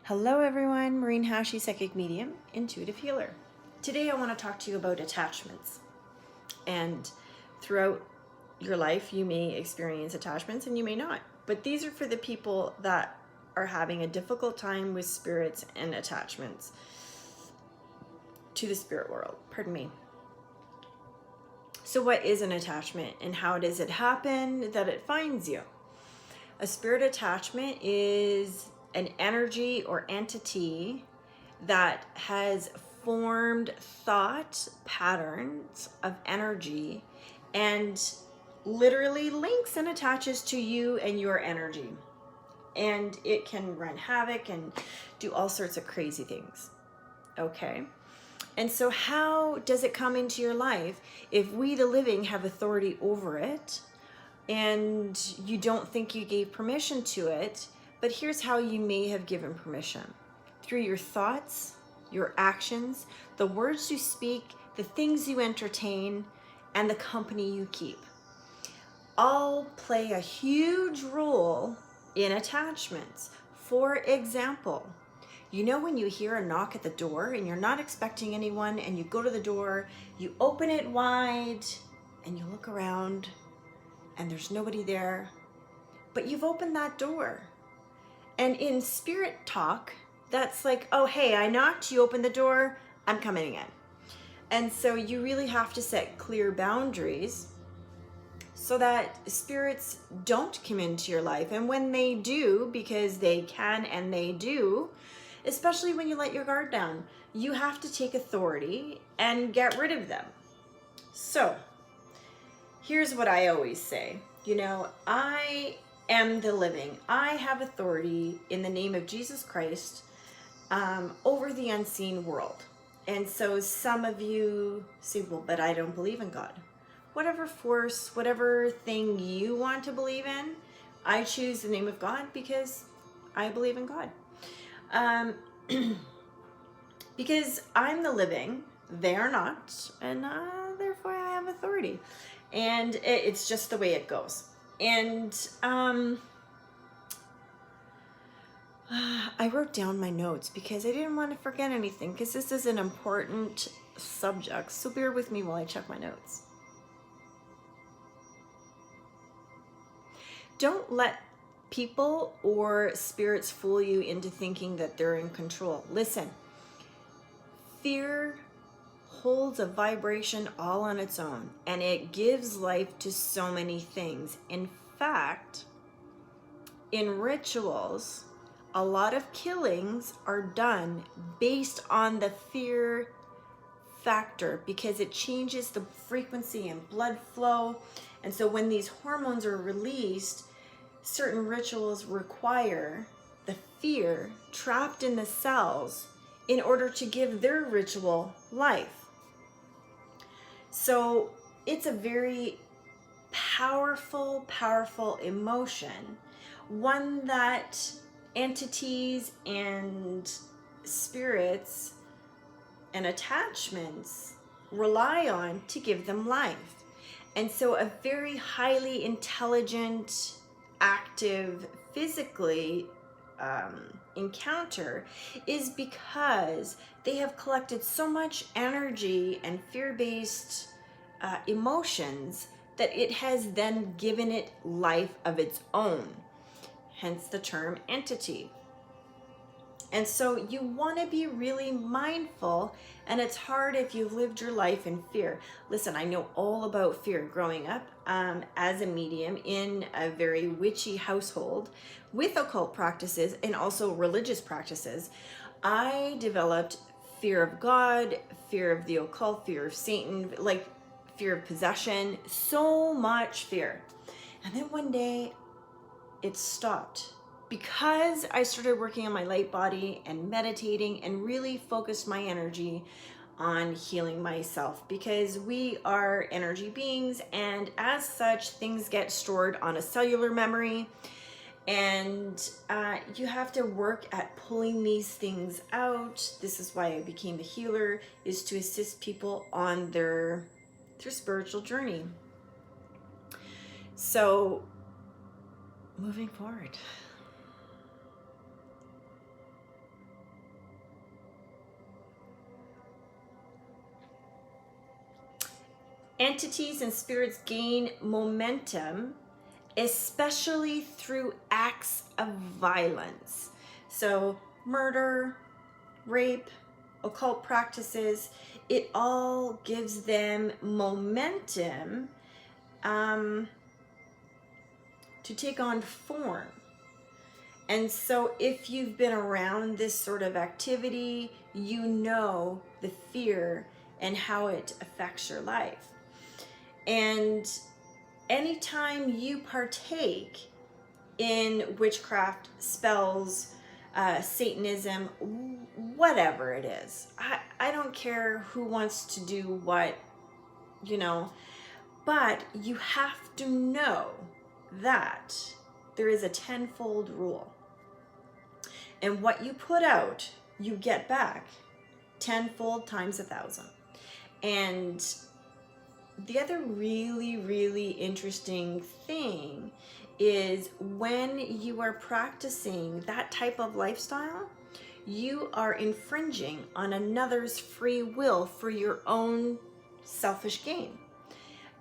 Hello everyone, Maryne Hachey, psychic medium, intuitive healer. Today I want to talk to you about attachments. And throughout your life you may experience attachments and you may not. But these are for the people that are having a difficult time with spirits and attachments to the spirit world. Pardon me. So what is an attachment and how does it happen that it finds you? A spirit attachment is an energy or entity that has formed thought patterns of energy and literally links and attaches to you and your energy. And it can run havoc and do all sorts of crazy things. Okay? And so how does it come into your life if we, the living, have authority over it and you don't think you gave permission to it? But here's how you may have given permission. Through your thoughts, your actions, the words you speak, the things you entertain, and the company you keep. All play a huge role in attachments. For example, you know when you hear a knock at the door and you're not expecting anyone and you go to the door, you open it wide and you look around and there's nobody there, but you've opened that door. And in spirit talk, that's like, oh, hey, I knocked, you opened the door, I'm coming in. And so you really have to set clear boundaries so that spirits don't come into your life. And when they do, because they can and they do, especially when you let your guard down, you have to take authority and get rid of them. So here's what I always say. You know, I am the living. I have authority in the name of Jesus Christ over the unseen world. And so some of you say, well, but I don't believe in God. Whatever force, whatever thing you want to believe in, I choose the name of God because I believe in God. Because I'm the living, they are not, and therefore I have authority. And it's just the way it goes. And I wrote down my notes because I didn't want to forget anything because this is an important subject. So bear with me while I check my notes. Don't let people or spirits fool you into thinking that they're in control. Listen, fear holds a vibration all on its own, and it gives life to so many things. In fact, in rituals, a lot of killings are done based on the fear factor because it changes the frequency and blood flow. And so when these hormones are released, certain rituals require the fear trapped in the cells in order to give their ritual life. So it's a very powerful, powerful emotion, one that entities and spirits and attachments rely on to give them life. And so a very highly intelligent, active, physically encounter is because they have collected so much energy and fear-based emotions that it has then given it life of its own, hence the term entity. And so you want to be really mindful, and it's hard if you've lived your life in fear. Listen, I know all about fear growing up as a medium in a very witchy household with occult practices and also religious practices. I developed fear of God, fear of the occult, fear of Satan, like fear of possession, so much fear. And then one day it stopped. Because I started working on my light body and meditating and really focused my energy on healing myself, because we are energy beings, and as such things get stored on a cellular memory, and you have to work at pulling these things out. This is why I became a healer, is to assist people on their spiritual journey. So, moving forward. Entities and spirits gain momentum, especially through acts of violence. So murder, rape, occult practices, it all gives them momentum to take on form. And so if you've been around this sort of activity, you know the fear and how it affects your life. And anytime you partake in witchcraft, spells, Satanism, whatever it is, I don't care who wants to do what, but you have to know that there is a tenfold rule. And what you put out, you get back tenfold times 1,000. And the other really, really interesting thing is when you are practicing that type of lifestyle, you are infringing on another's free will for your own selfish gain.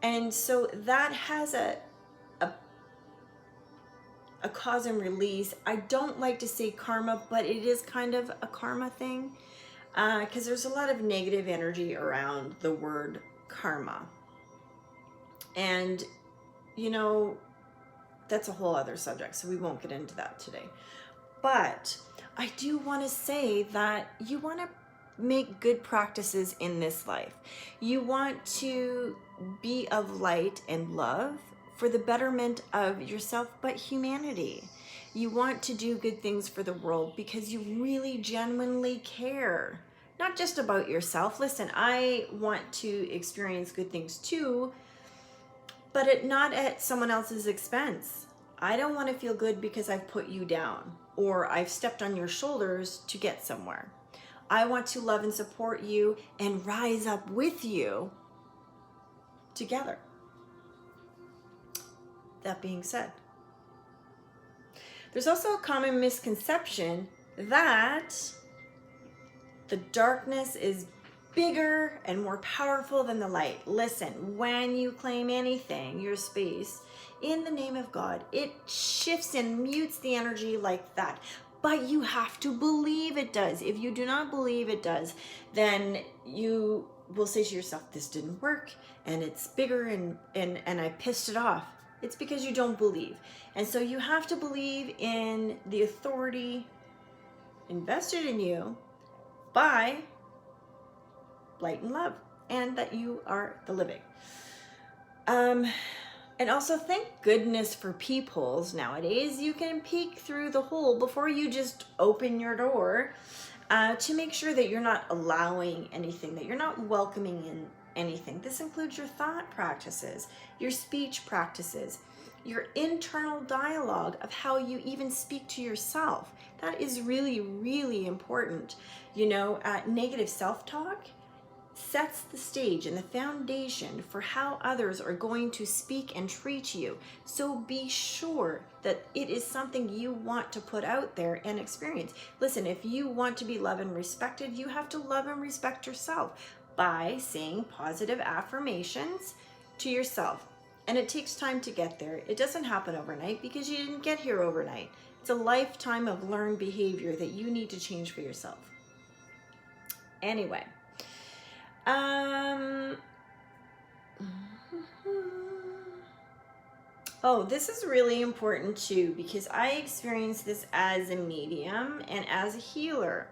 And so that has a cause and release. I don't like to say karma, but it is kind of a karma thing, because there's a lot of negative energy around the word karma. And, that's a whole other subject, so we won't get into that today. But I do want to say that you want to make good practices in this life. You want to be of light and love for the betterment of yourself, but humanity. You want to do good things for the world because you really genuinely care, not just about yourself. Listen, I want to experience good things too, but not at someone else's expense. I don't want to feel good because I've put you down or I've stepped on your shoulders to get somewhere. I want to love and support you and rise up with you together. That being said, there's also a common misconception that the darkness is bigger and more powerful than the light. Listen, when you claim anything, your space, in the name of God, it shifts and mutes the energy like that. But you have to believe it does. If you do not believe it does, then you will say to yourself, this didn't work and it's bigger and I pissed it off. It's because you don't believe. And so you have to believe in the authority invested in you by light and love, and that you are the living. And also thank goodness for peepholes nowadays. You can peek through the hole before you just open your door, to make sure that you're not allowing anything, that you're not welcoming in anything. This includes your thought practices, your speech practices, your internal dialogue of how you even speak to yourself. That is really, really important. Negative self-talk sets the stage and the foundation for how others are going to speak and treat you. So be sure that it is something you want to put out there and experience. Listen, if you want to be loved and respected, you have to love and respect yourself by saying positive affirmations to yourself. And it takes time to get there. It doesn't happen overnight because you didn't get here overnight. It's a lifetime of learned behavior that you need to change for yourself. Anyway. This is really important too, because I experienced this as a medium and as a healer.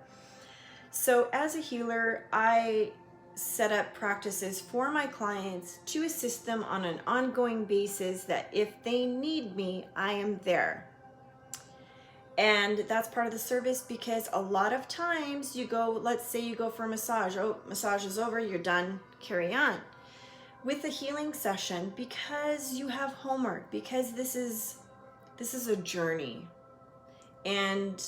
So as a healer, I set up practices for my clients to assist them on an ongoing basis, that if they need me, I am there. And that's part of the service, because a lot of times let's say you go for a massage. Oh, massage is over, you're done, carry on with the healing session, because you have homework, because this is a journey. And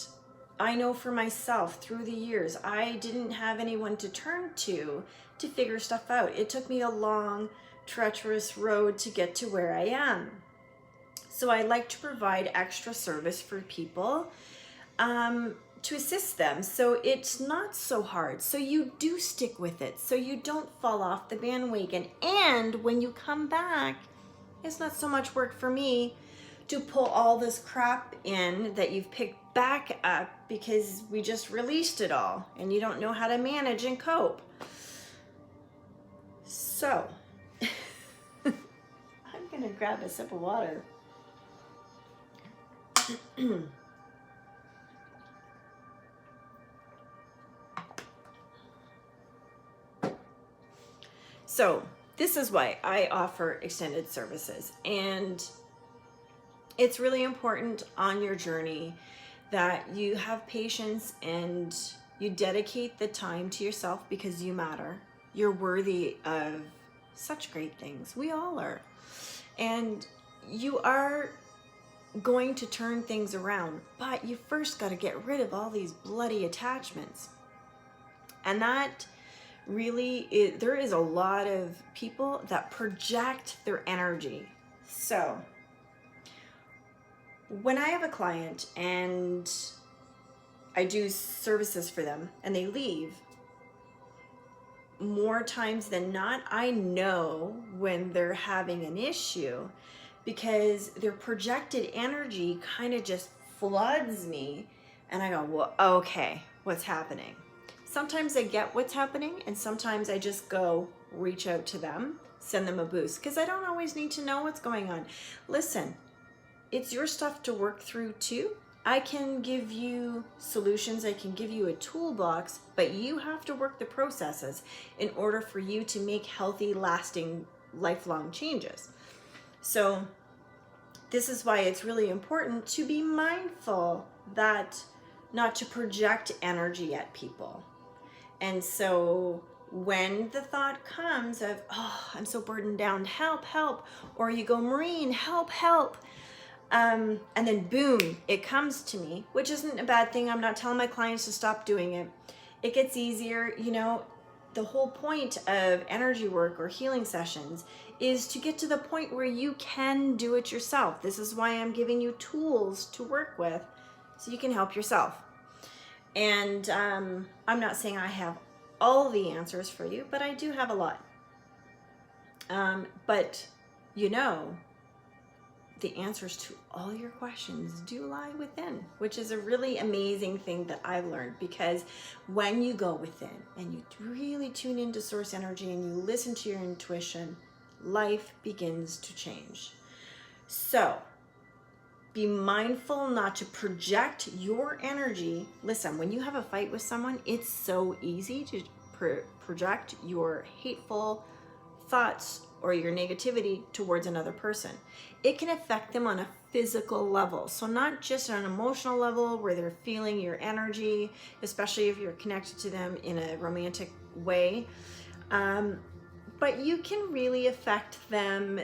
I know for myself, through the years, I didn't have anyone to turn to figure stuff out. It took me a long, treacherous road to get to where I am. So I like to provide extra service for people, to assist them so it's not so hard, so you do stick with it, so you don't fall off the bandwagon. And when you come back, it's not so much work for me to pull all this crap in that you've picked back up because we just released it all and you don't know how to manage and cope. So I'm gonna grab a sip of water. So this is why I offer extended services, and it's really important on your journey that you have patience and you dedicate the time to yourself, because you matter. You're worthy of such great things. We all are. And you are going to turn things around, but you first got to get rid of all these bloody attachments. And that really is, there is a lot of people that project their energy. So when I have a client and I do services for them and they leave, more times than not, I know when they're having an issue because their projected energy kind of just floods me, and I go, well, okay, what's happening? Sometimes I get what's happening, and sometimes I just go reach out to them, send them a boost, because I don't always need to know what's going on. Listen, it's your stuff to work through too. I can give you solutions, I can give you a toolbox, but you have to work the processes in order for you to make healthy, lasting, lifelong changes. So this is why it's really important to be mindful that not to project energy at people. And so when the thought comes of, oh, I'm so burdened down, help, help, or you go, Maryne, help, help. And then boom, it comes to me, which isn't a bad thing. I'm not telling my clients to stop doing it. It gets easier. You know, the whole point of energy work or healing sessions is to get to the point where you can do it yourself. This is why I'm giving you tools to work with so you can help yourself. And I'm not saying I have all the answers for you, but I do have a lot. But you know, the answers to all your questions do lie within, which is a really amazing thing that I've learned, because when you go within and you really tune into source energy and you listen to your intuition, life begins to change. So be mindful not to project your energy. Listen, when you have a fight with someone, it's so easy to project your hateful thoughts or your negativity towards another person. It can affect them on a physical level. So not just on an emotional level where they're feeling your energy, especially if you're connected to them in a romantic way. But you can really affect them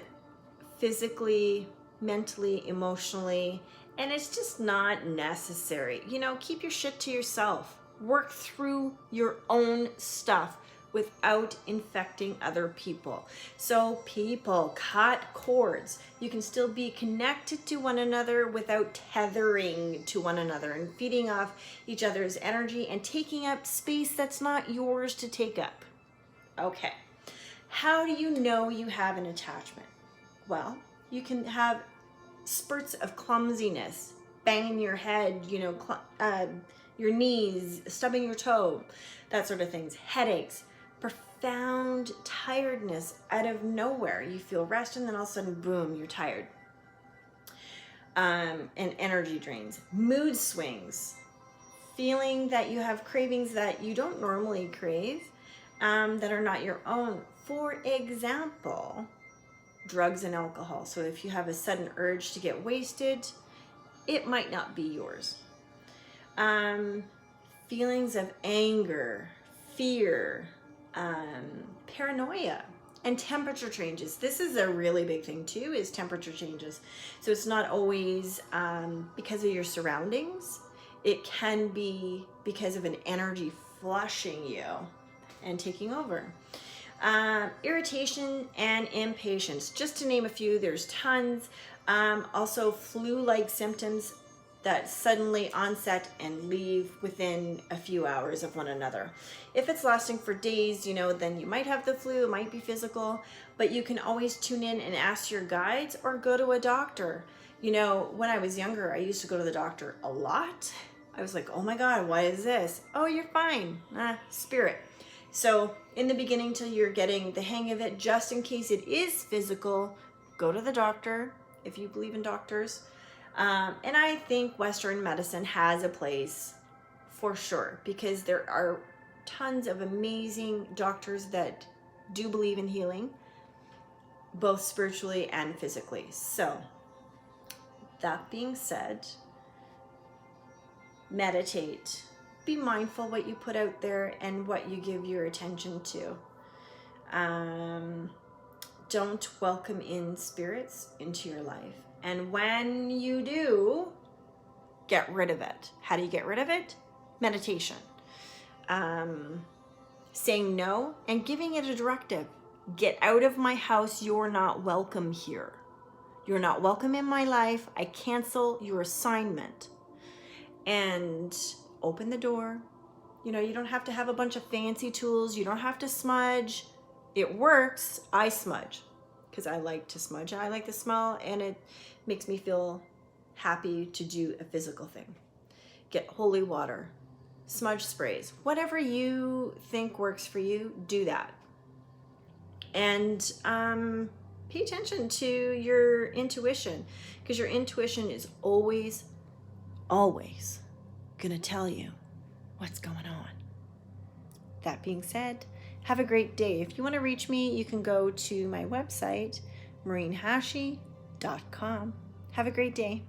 physically, mentally, emotionally, and it's just not necessary. You know, keep your shit to yourself. Work through your own stuff without infecting other people. So people, cut cords. You can still be connected to one another without tethering to one another and feeding off each other's energy and taking up space that's not yours to take up. Okay. How do you know you have an attachment? Well, you can have spurts of clumsiness, banging your head, you know, your knees, stubbing your toe, that sort of things, headaches, profound tiredness out of nowhere. You feel rest and then all of a sudden, boom, you're tired. And energy drains, mood swings, feeling that you have cravings that you don't normally crave, that are not your own. For example, drugs and alcohol. So if you have a sudden urge to get wasted, it might not be yours. Feelings of anger, fear, paranoia, and temperature changes. This is a really big thing too, is temperature changes. So it's not always because of your surroundings. It can be because of an energy flushing you and taking over. Irritation and impatience, just to name a few. There's tons. Also flu-like symptoms, that suddenly onset and leave within a few hours of one another. If it's lasting for days, then you might have the flu, it might be physical, but you can always tune in and ask your guides or go to a doctor. When I was younger, I used to go to the doctor a lot. I was like, oh my God, what is this? Oh, you're fine. Spirit. So in the beginning, till you're getting the hang of it, just in case it is physical, go to the doctor if you believe in doctors. And I think Western medicine has a place for sure, because there are tons of amazing doctors that do believe in healing, both spiritually and physically. So that being said, meditate. Be mindful what you put out there and what you give your attention to. Don't welcome in spirits into your life. And when you do, get rid of it. How do you get rid of it? Meditation. Saying no and giving it a directive. Get out of my house. You're not welcome here. You're not welcome in my life. I cancel your assignment. And open the door. You don't have to have a bunch of fancy tools. You don't have to smudge. It works. I smudge because I like to smudge. I like the smell, and it makes me feel happy to do a physical thing. Get holy water, smudge sprays, whatever you think works for you, do that. And pay attention to your intuition, because your intuition is always gonna tell you what's going on. That being said, have a great day. If you want to reach me, you can go to my website, MaryneHachey.com. Have a great day.